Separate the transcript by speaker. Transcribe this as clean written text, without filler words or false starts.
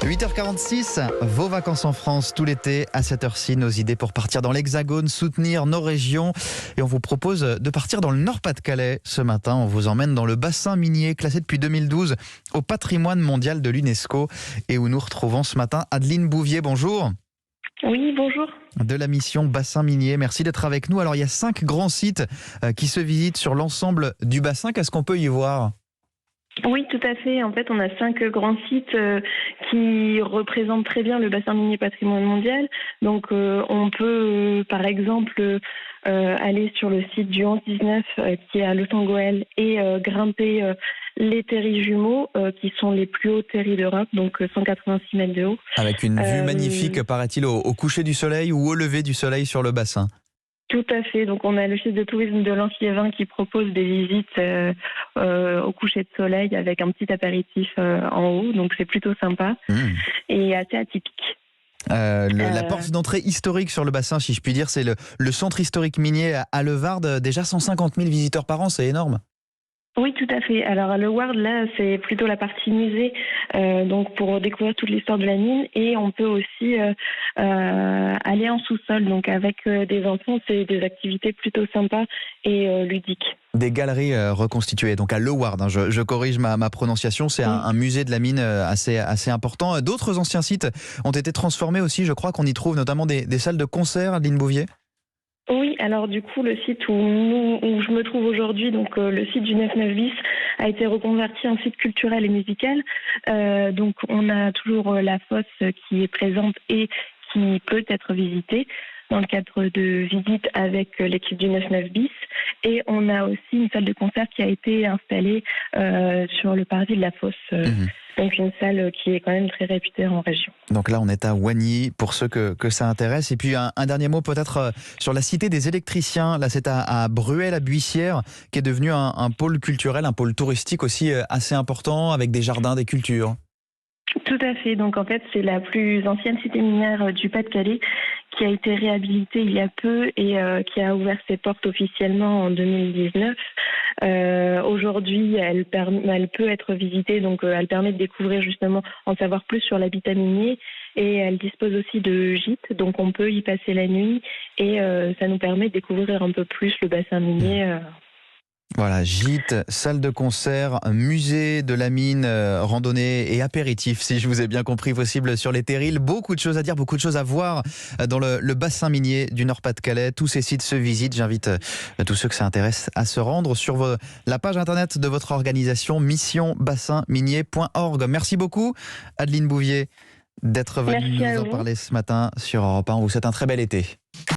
Speaker 1: 8h46, vos vacances en France tout l'été. À cette heure-ci, nos idées pour partir dans l'Hexagone, soutenir nos régions. Et on vous propose de partir dans le Nord-Pas-de-Calais. Ce matin, on vous emmène dans le bassin minier, classé depuis 2012 au patrimoine mondial de l'UNESCO. Et où nous retrouvons ce matin Adeline Bouvier. Bonjour.
Speaker 2: Oui, bonjour.
Speaker 1: De la mission Bassin Minier. Merci d'être avec nous. Alors, il y a 5 grands sites qui se visitent sur l'ensemble du bassin. Qu'est-ce qu'on peut y voir ?
Speaker 2: Oui, tout à fait. En fait, on a 5 grands sites qui représentent très bien le bassin minier patrimoine mondial. Donc, on peut, par exemple, aller sur le site du 11-19 qui est à Losangoël et grimper les terris jumeaux qui sont les plus hauts terris d'Europe, donc 186 mètres de haut.
Speaker 1: Avec une vue magnifique, paraît-il, au coucher du soleil ou au lever du soleil sur le bassin.
Speaker 2: Tout à fait. Donc, on a le site de tourisme de Lens-Liévin qui propose des visites au coucher de soleil avec un petit apéritif en haut. Donc, c'est plutôt sympa et assez atypique.
Speaker 1: La porte d'entrée historique sur le bassin, si je puis dire, c'est le centre historique minier à Levarde. Déjà 150 000 visiteurs par an, c'est énorme.
Speaker 2: Oui, tout à fait. Alors, à Lewarde, là, c'est plutôt la partie musée, donc pour découvrir toute l'histoire de la mine. Et on peut aussi aller en sous-sol. Donc, avec des enfants, c'est des activités plutôt sympas et ludiques.
Speaker 1: Des galeries reconstituées, donc à Lewarde, hein, je corrige ma prononciation, c'est un musée de la mine assez important. D'autres anciens sites ont été transformés aussi, je crois qu'on y trouve notamment des salles de concert, Adeline Bouvier.
Speaker 2: Oui, alors du coup, le site où je me trouve aujourd'hui, donc le site du 9-9 bis, a été reconverti en site culturel et musical. Donc on a toujours la fosse qui est présente et qui peut être visitée dans le cadre de visites avec l'équipe du 9-9 bis. Et on a aussi une salle de concert qui a été installée sur le parvis de la fosse. Donc une salle qui est quand même très réputée en région.
Speaker 1: Donc là, on est à Wagny, pour ceux que ça intéresse. Et puis un dernier mot peut-être sur la Cité des électriciens. Là, c'est à Bruay-la-Buissière, qui est devenu un pôle culturel, un pôle touristique aussi assez important, avec des jardins, des cultures.
Speaker 2: Tout à fait. Donc en fait, c'est la plus ancienne cité minière du Pas-de-Calais qui a été réhabilitée il y a peu et qui a ouvert ses portes officiellement en 2019. Aujourd'hui, elle peut être visitée, donc elle permet de découvrir justement, en savoir plus sur l'habitat minier et elle dispose aussi de gîtes, donc on peut y passer la nuit et ça nous permet de découvrir un peu plus le bassin minier.
Speaker 1: Voilà, gîte, salle de concert, musée de la mine, randonnée et apéritif, si je vous ai bien compris, possible sur les terrils. Beaucoup de choses à dire, beaucoup de choses à voir dans le bassin minier du Nord-Pas-de-Calais. Tous ces sites se visitent. J'invite tous ceux que ça intéresse à se rendre sur la page internet de votre organisation missionbassinminier.org. Merci beaucoup, Adeline Bouvier, d'être venue nous en parler ce matin sur Europe 1. On vous souhaite un très bel été.